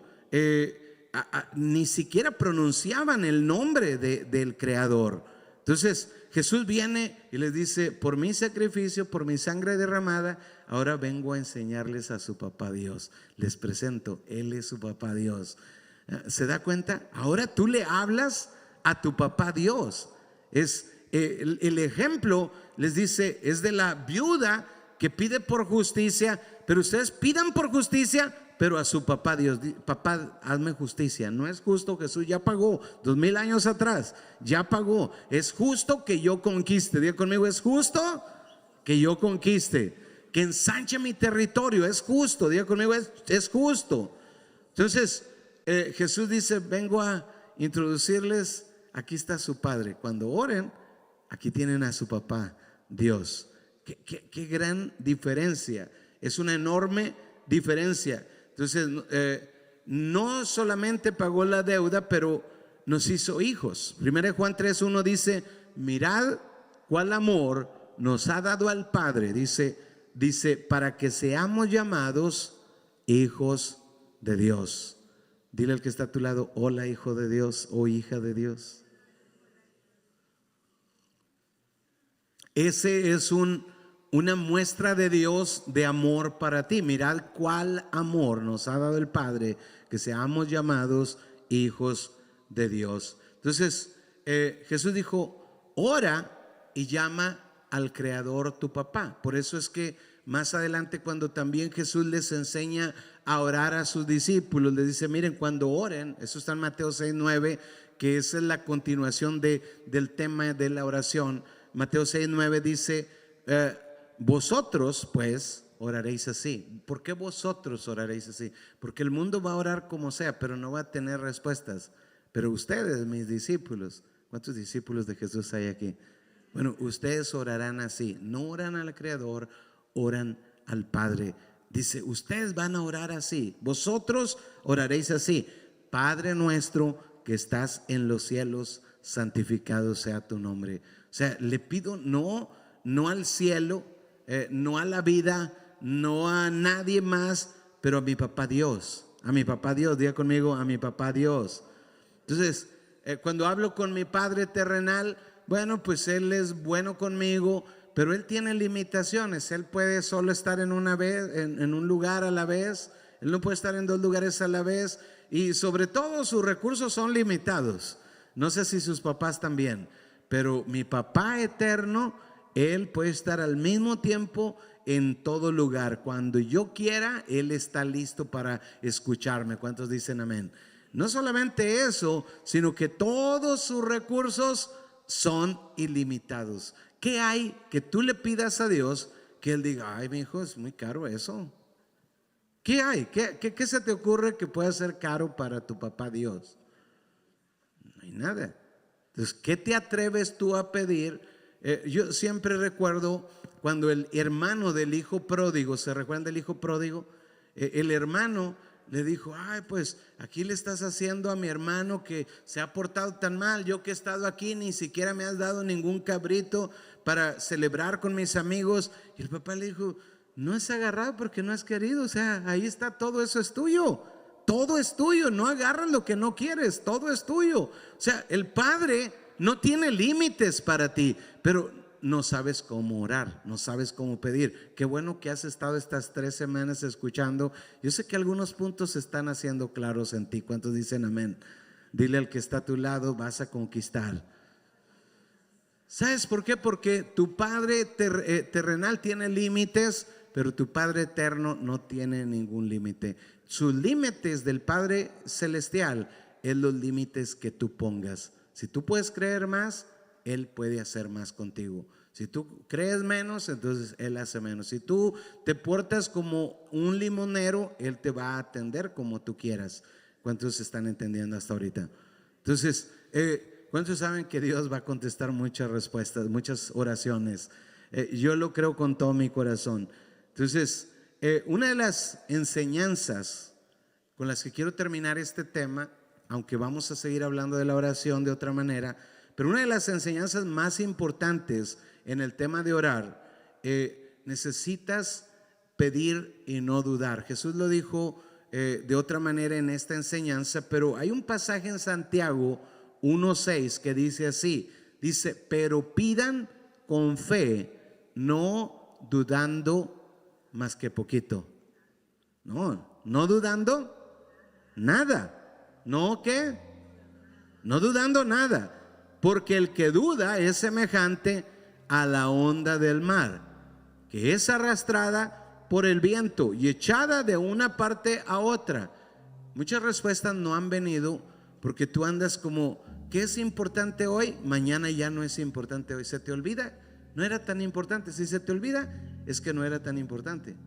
Ni siquiera pronunciaban el nombre del Creador. Entonces Jesús viene y les dice: por mi sacrificio, por mi sangre derramada, ahora vengo a enseñarles a su papá Dios. Les presento, Él es su papá Dios. ¿Se da cuenta? Ahora tú le hablas a tu papá Dios. Es el ejemplo, les dice, es de la viuda que pide por justicia, pero ustedes pidan por justicia pero a su papá Dios: papá, hazme justicia. No es justo, Jesús ya pagó 2000 años atrás, ya pagó. Es justo que yo conquiste. Diga conmigo: es justo que yo conquiste, que ensanche mi territorio. Es justo, diga conmigo: es justo. Entonces Jesús dice: vengo a introducirles, aquí está su Padre. Cuando oren, aquí tienen a su papá Dios. Qué gran diferencia. Es una enorme diferencia. Entonces no solamente pagó la deuda, pero nos hizo hijos. 1 Juan 3:1 dice: mirad cuál amor nos ha dado al Padre, dice para que seamos llamados hijos de Dios. Dile al que está a tu lado: hola, hijo de Dios, o hija de Dios. Ese es una muestra de Dios de amor para ti. Mirad cuál amor nos ha dado el Padre, que seamos llamados hijos de Dios. Entonces Jesús dijo: ora y llama al Creador tu papá. Por eso es que más adelante, cuando también Jesús les enseña a orar a sus discípulos, les dice: miren, cuando oren, eso está en Mateo 6:9, que esa es la continuación del tema de la oración. Mateo 6:9 dice: vosotros pues oraréis así. ¿Por qué vosotros oraréis así? Porque el mundo va a orar como sea, pero no va a tener respuestas. Pero ustedes, mis discípulos, ¿cuántos discípulos de Jesús hay aquí? Bueno, ustedes orarán así. No oran al Creador, oran al Padre. Dice: ustedes van a orar así. Vosotros oraréis así: Padre nuestro que estás en los cielos, santificado sea tu nombre. O sea, le pido no al cielo, no a la vida, no a nadie más, pero a mi papá Dios. A mi papá Dios. Diga conmigo: a mi papá Dios. Entonces cuando hablo con mi Padre terrenal, bueno, pues Él es bueno conmigo, pero Él tiene limitaciones. Él puede solo estar en un lugar a la vez. Él no puede estar en 2 lugares a la vez. Y sobre todo sus recursos son limitados. No sé si sus papás también, pero mi papá eterno, Él puede estar al mismo tiempo en todo lugar. Cuando yo quiera, Él está listo para escucharme. ¿Cuántos dicen amén? No solamente eso, sino que todos sus recursos son ilimitados. ¿Qué hay que tú le pidas a Dios que Él diga: ay, mi hijo, es muy caro eso? ¿Qué hay? ¿Qué se te ocurre que pueda ser caro para tu papá Dios? No hay nada. Entonces, ¿qué te atreves tú a pedir? Yo siempre recuerdo cuando el hermano del hijo pródigo, ¿se recuerdan del hijo pródigo? El hermano le dijo: ay, pues aquí le estás haciendo a mi hermano que se ha portado tan mal. Yo que he estado aquí, ni siquiera me has dado ningún cabrito para celebrar con mis amigos. Y el papá le dijo: no has agarrado porque no has querido. O sea, ahí está, todo eso es tuyo. Todo es tuyo, no agarras lo que no quieres, todo es tuyo. O sea, el Padre no tiene límites para ti, pero no sabes cómo orar, no sabes cómo pedir. Qué bueno que has estado estas 3 semanas escuchando. Yo sé que algunos puntos se están haciendo claros en ti. ¿Cuántos dicen amén? Dile al que está a tu lado: vas a conquistar. ¿Sabes por qué? Porque tu Padre terrenal tiene límites, pero tu Padre eterno no tiene ningún límite. Sus límites del Padre celestial es los límites que tú pongas. Si tú puedes creer más, Él puede hacer más contigo. Si tú crees menos, entonces Él hace menos. Si tú te portas como un limonero, Él te va a atender como tú quieras. ¿Cuántos están entendiendo hasta ahorita? Entonces, ¿cuántos saben que Dios va a contestar muchas respuestas, muchas oraciones? Yo lo creo con todo mi corazón. Entonces, una de las enseñanzas con las que quiero terminar este tema, aunque vamos a seguir hablando de la oración de otra manera, pero una de las enseñanzas más importantes en el tema de orar, necesitas pedir y no dudar. Jesús lo dijo de otra manera en esta enseñanza, pero hay un pasaje en Santiago 1:6 que dice así, dice: pero pidan con fe, no dudando más que poquito. No dudando nada. ¿No qué? No dudando nada. Porque el que duda es semejante a la onda del mar, que es arrastrada por el viento y echada de una parte a otra. Muchas respuestas no han venido porque tú andas como, ¿qué es importante hoy? Mañana ya no es importante hoy. ¿Se te olvida? No era tan importante. Si se te olvida, es que no era tan importante.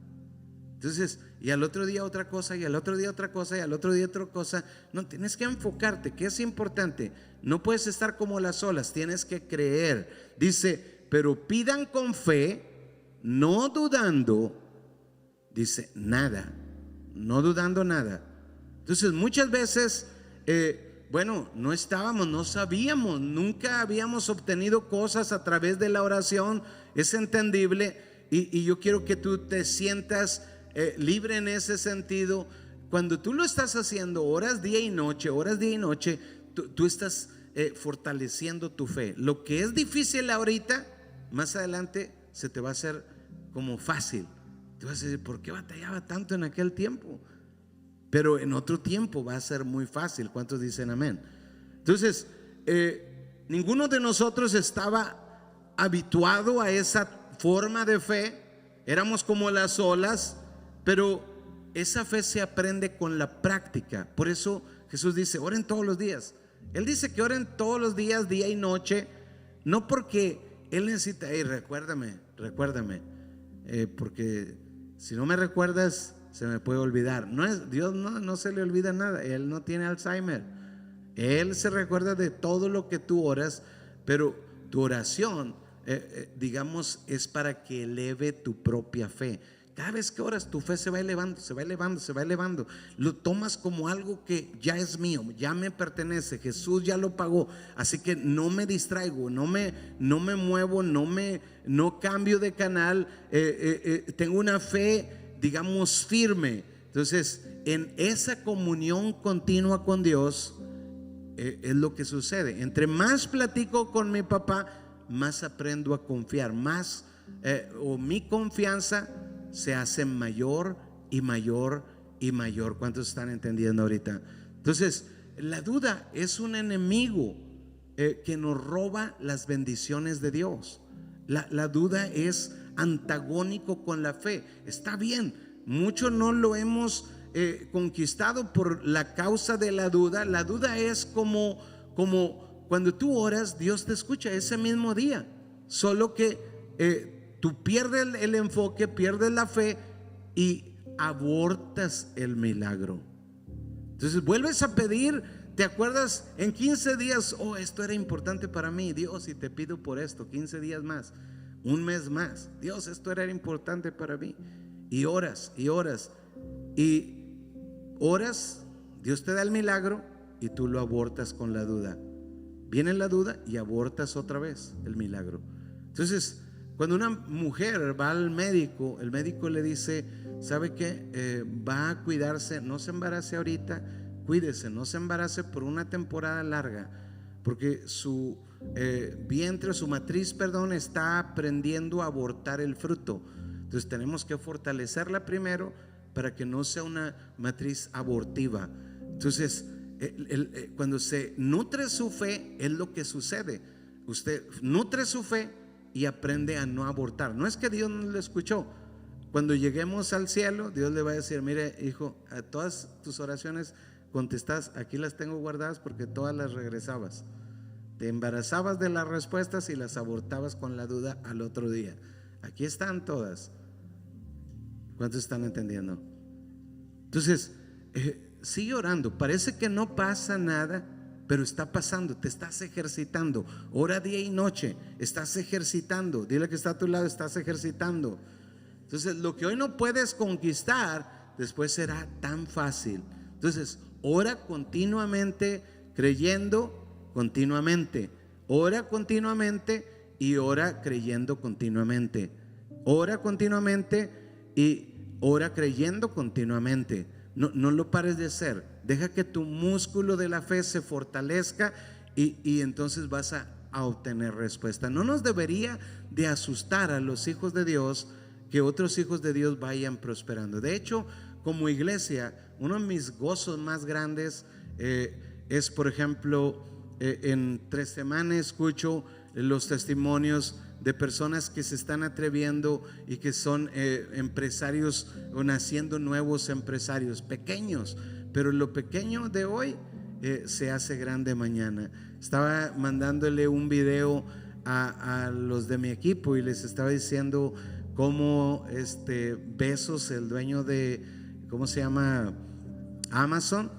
Entonces, y al otro día otra cosa, y al otro día otra cosa, y al otro día otra cosa. No, tienes que enfocarte. ¿Qué es importante? No puedes estar como las olas, tienes que creer. Dice, pero pidan con fe, no dudando. Dice, nada, no dudando nada. Entonces, muchas veces, bueno, no estábamos, no sabíamos, nunca habíamos obtenido cosas a través de la oración. Es entendible, y yo quiero que tú te sientas libre en ese sentido. Cuando tú lo estás haciendo horas día y noche, tú estás fortaleciendo tu fe. Lo que es difícil ahorita, más adelante se te va a hacer como fácil. Te vas a decir, ¿por qué batallaba tanto en aquel tiempo? Pero en otro tiempo va a ser muy fácil. ¿Cuántos dicen amén? Entonces, ninguno de nosotros estaba habituado a esa forma de fe. Éramos como las olas, pero esa fe se aprende con la práctica. Por eso Jesús dice, oren todos los días. Él dice que oren todos los días, día y noche, no porque Él necesita, recuérdame, porque si no me recuerdas, se me puede olvidar. Dios no se le olvida nada. Él no tiene Alzheimer. Él se recuerda de todo lo que tú oras, pero tu oración, digamos, es para que eleve tu propia fe. Cada vez que oras, tu fe se va elevando, se va elevando, se va elevando. Lo tomas como algo que ya es mío, ya me pertenece. Jesús ya lo pagó. Así que no me distraigo, no me muevo, no cambio de canal. Tengo una fe, digamos, firme. Entonces, en esa comunión continua con Dios, es lo que sucede. Entre más platico con mi papá, más aprendo a confiar. Más, o mi confianza se hace mayor y mayor y mayor. ¿Cuántos están entendiendo ahorita? Entonces, la duda es un enemigo que nos roba las bendiciones de Dios. La duda es antagónico con la fe. Está bien, mucho no lo hemos conquistado por la causa de la duda. La duda es como cuando tú oras, Dios te escucha ese mismo día, solo que tú pierdes el enfoque, pierdes la fe y abortas el milagro. Entonces vuelves a pedir, te acuerdas en 15 días, esto era importante para mí, Dios, y te pido por esto, 15 días más, un mes más, Dios, esto era importante para mí. Y oras, Dios te da el milagro y tú lo abortas con la duda. Viene la duda y abortas otra vez el milagro. Entonces, cuando una mujer va al médico, el médico le dice, ¿sabe qué? Va a cuidarse, no se embarace ahorita, cuídese, no se embarace por una temporada larga, porque su vientre, su matriz, está aprendiendo a abortar el fruto. Entonces tenemos que fortalecerla primero para que no sea una matriz abortiva. Entonces, cuando se nutre su fe, es lo que sucede. Usted nutre su fe y aprende a no abortar. No es que Dios no le escuchó. Cuando lleguemos al cielo, Dios le va a decir, mire, hijo, a todas tus oraciones contestas, aquí las tengo guardadas porque todas las regresabas. Te embarazabas de las respuestas y las abortabas con la duda al otro día. Aquí están todas. ¿Cuántos están entendiendo? Entonces, sigue orando. Parece que no pasa nada, pero está pasando, te estás ejercitando. Ora día y noche, estás ejercitando. Dile que está a tu lado, estás ejercitando. Entonces, lo que hoy no puedes conquistar, después será tan fácil. Entonces, ora continuamente, creyendo continuamente. Ora continuamente y ora creyendo continuamente. Ora continuamente y ora creyendo continuamente. No lo pares de hacer. Deja que tu músculo de la fe se fortalezca y entonces vas a obtener respuesta. No nos debería de asustar a los hijos de Dios que otros hijos de Dios vayan prosperando. De hecho, como iglesia, uno de mis gozos más grandes es, por ejemplo, en 3 semanas escucho los testimonios de personas que se están atreviendo y que son empresarios o naciendo nuevos empresarios pequeños, pero lo pequeño de hoy se hace grande mañana. Estaba mandándole un video a los de mi equipo y les estaba diciendo cómo Bezos, el dueño de, ¿cómo se llama? Amazon,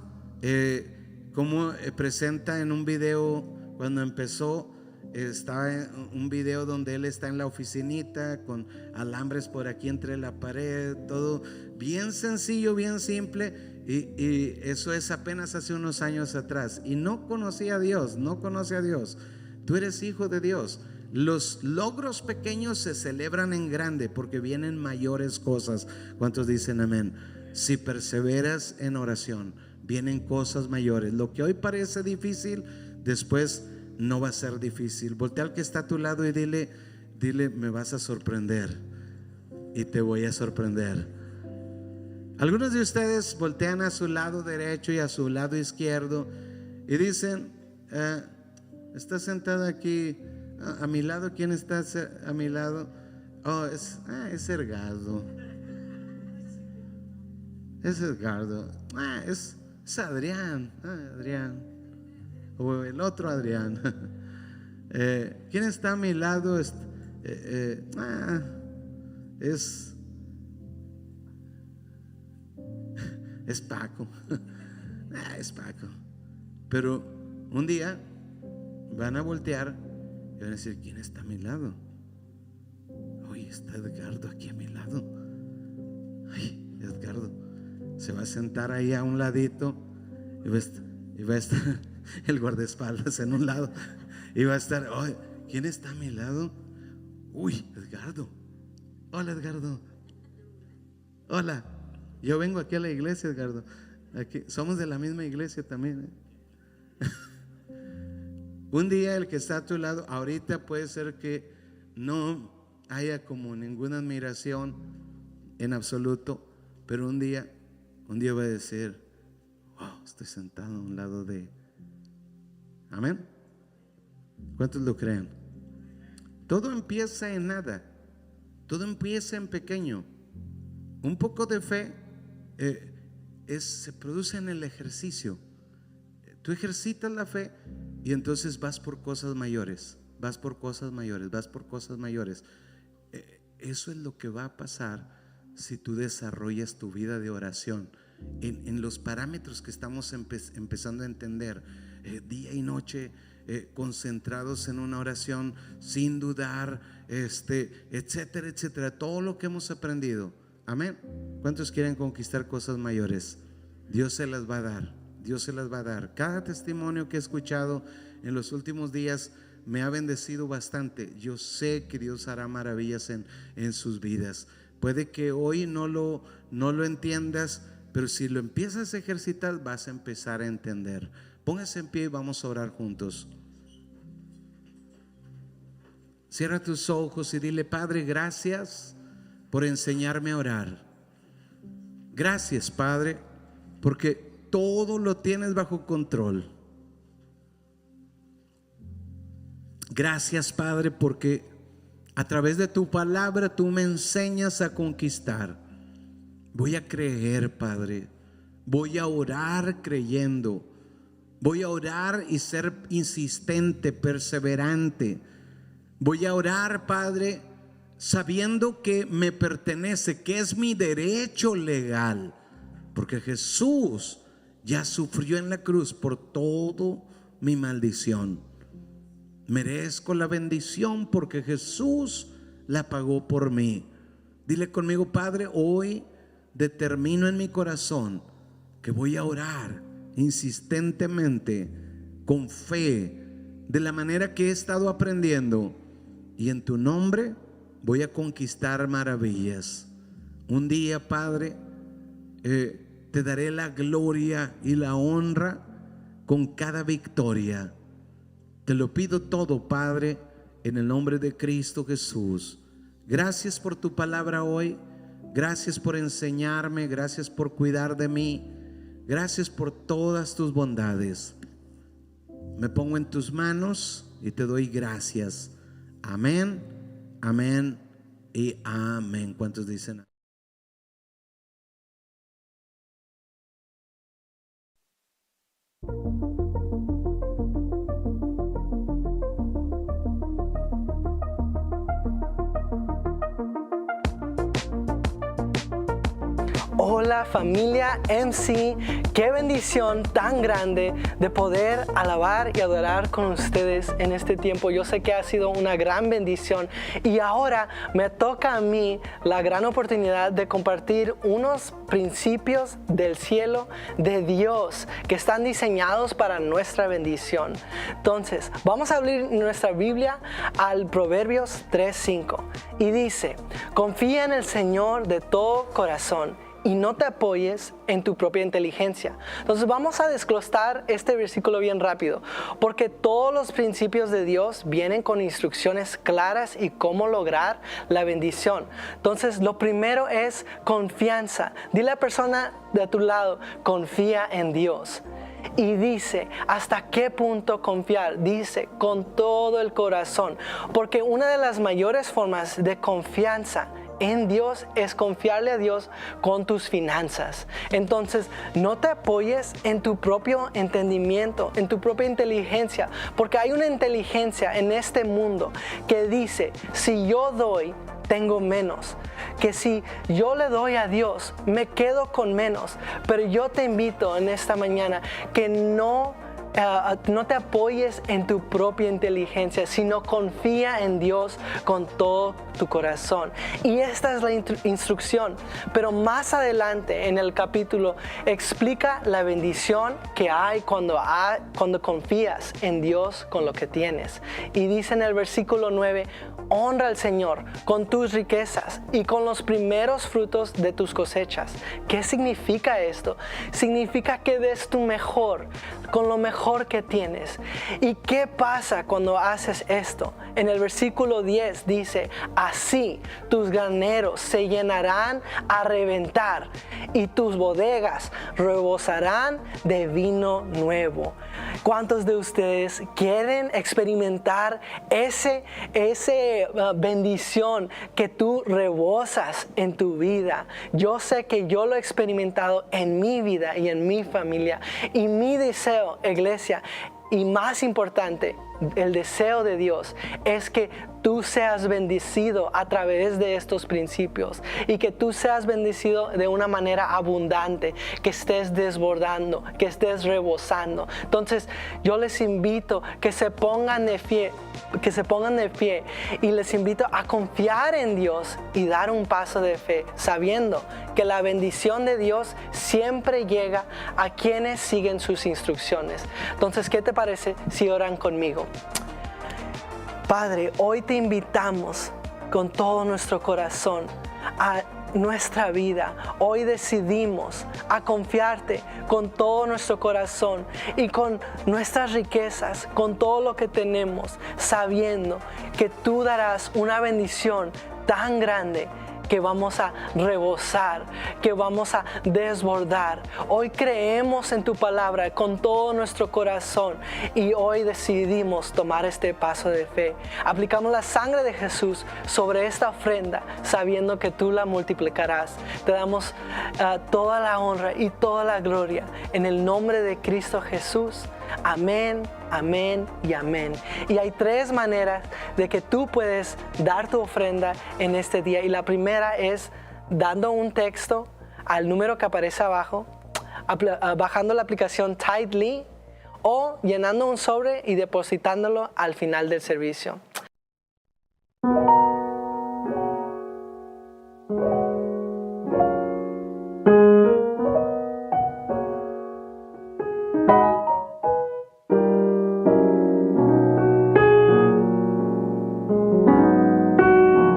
cómo presenta en un video cuando empezó. Estaba en un video donde él está en la oficinita con alambres por aquí entre la pared, todo bien sencillo, bien simple, y eso es apenas hace unos años atrás, y no conocía a Dios, no conoce a Dios. Tú eres hijo de Dios. Los logros pequeños se celebran en grande porque vienen mayores cosas. ¿Cuántos dicen amén? Si perseveras en oración, vienen cosas mayores. Lo que hoy parece difícil, después no va a ser difícil. Voltea al que está a tu lado y dile, me vas a sorprender y te voy a sorprender. Algunos de ustedes voltean a su lado derecho y a su lado izquierdo y dicen, está sentado aquí a mi lado. ¿Quién está a mi lado? Oh, es Edgardo. Es Edgardo. Es Adrián. Adrián. O el otro Adrián. ¿Quién está a mi lado? Es Paco. Es Paco. Pero un día van a voltear y van a decir, ¿quién está a mi lado? Oye, está Edgardo aquí a mi lado. Ay, Edgardo se va a sentar ahí a un ladito y va a estar el guardaespaldas en un lado y va a estar, oye, ¿quién está a mi lado? Uy, Edgardo. Hola, Edgardo. Hola. Yo vengo aquí a la iglesia, Edgardo. Aquí somos de la misma iglesia también, Un día el que está a tu lado, ahorita puede ser que no haya como ninguna admiración en absoluto, pero un día va a decir, wow, estoy sentado a un lado de... Amén. ¿Cuántos lo creen? Todo empieza en nada, todo empieza en pequeño. Un poco de fe se produce en el ejercicio. Tú ejercitas la fe y entonces vas por cosas mayores, vas por cosas mayores, vas por cosas mayores. Eso es lo que va a pasar si tú desarrollas tu vida de oración en los parámetros que estamos empezando a entender, día y noche, concentrados en una oración sin dudar, etcétera, etcétera. Todo lo que hemos aprendido. Amén. ¿Cuántos quieren conquistar cosas mayores? Dios se las va a dar. Dios se las va a dar. Cada testimonio que he escuchado en los últimos días me ha bendecido bastante. Yo sé que Dios hará maravillas en sus vidas. Puede que hoy no lo entiendas, pero si lo empiezas a ejercitar vas a empezar a entender. Póngase en pie y vamos a orar juntos. Cierra tus ojos y dile, Padre, gracias por enseñarme a orar. Gracias, Padre, porque todo lo tienes bajo control. Gracias, Padre, porque a través de tu palabra tú me enseñas a conquistar. Voy a creer, Padre. Voy a orar creyendo. Voy a orar y ser insistente, perseverante. Voy a orar, Padre, sabiendo que me pertenece, que es mi derecho legal, porque Jesús ya sufrió en la cruz por todo mi maldición. Merezco la bendición porque Jesús la pagó por mí. Dile conmigo, Padre, hoy determino en mi corazón que voy a orar insistentemente, con fe, de la manera que he estado aprendiendo, y en tu nombre voy a conquistar maravillas. Un día, Padre, te daré la gloria y la honra con cada victoria. Te lo pido todo, Padre, en el nombre de Cristo Jesús. Gracias por tu palabra hoy. Gracias por enseñarme. Gracias por cuidar de mí. Gracias por todas tus bondades. Me pongo en tus manos y te doy gracias. Amén Amén y amén. ¿Cuántos dicen? Hola familia MC, qué bendición tan grande de poder alabar y adorar con ustedes en este tiempo. Yo sé que ha sido una gran bendición y ahora me toca a mí la gran oportunidad de compartir unos principios del cielo de Dios que están diseñados para nuestra bendición. Entonces, vamos a abrir nuestra Biblia al Proverbios 3:5 y dice: confía en el Señor de todo corazón y no te apoyes en tu propia inteligencia. Entonces vamos a desglosar este versículo bien rápido, porque todos los principios de Dios vienen con instrucciones claras y cómo lograr la bendición. Entonces lo primero es confianza. Dile a la persona de tu lado: confía en Dios. Y dice, ¿hasta qué punto confiar? Dice, con todo el corazón, porque una de las mayores formas de confianza en Dios es confiarle a Dios con tus finanzas. Entonces, no te apoyes en tu propio entendimiento, en tu propia inteligencia, porque hay una inteligencia en este mundo que dice: si yo doy, tengo menos, que si yo le doy a Dios, me quedo con menos. Pero yo te invito en esta mañana que no te apoyes en tu propia inteligencia, sino confía en Dios con todo tu corazón. Y esta es la instrucción. Pero más adelante en el capítulo explica la bendición que hay cuando confías en Dios con lo que tienes. Y dice en el versículo 9: honra al Señor con tus riquezas y con los primeros frutos de tus cosechas. ¿Qué significa esto? Significa que des tu mejor, con lo mejor que tienes. ¿Y qué pasa cuando haces esto? En el versículo 10 dice: así tus graneros se llenarán a reventar y tus bodegas rebosarán de vino nuevo. ¿Cuántos de ustedes quieren experimentar esa bendición que tú rebosas en tu vida? Yo sé que yo lo he experimentado en mi vida y en mi familia. Y mi deseo, iglesia, y más importante, el deseo de Dios, es que tú seas bendecido a través de estos principios y que tú seas bendecido de una manera abundante, que estés desbordando, que estés rebosando. Entonces yo les invito que se pongan de pie y les invito a confiar en Dios y dar un paso de fe, sabiendo que la bendición de Dios siempre llega a quienes siguen sus instrucciones. Entonces, ¿qué te parece si oran conmigo? Padre, hoy te invitamos con todo nuestro corazón a nuestra vida. Hoy decidimos a confiarte con todo nuestro corazón y con nuestras riquezas, con todo lo que tenemos, sabiendo que tú darás una bendición tan grande que vamos a rebosar, que vamos a desbordar. Hoy creemos en tu palabra con todo nuestro corazón y hoy decidimos tomar este paso de fe. Aplicamos la sangre de Jesús sobre esta ofrenda, sabiendo que tú la multiplicarás. Te damos toda la honra y toda la gloria en el nombre de Cristo Jesús. Amén, amén y amén. Y hay 3 maneras de que tú puedes dar tu ofrenda en este día. Y la primera es dando un texto al número que aparece abajo, bajando la aplicación Tithely o llenando un sobre y depositándolo al final del servicio.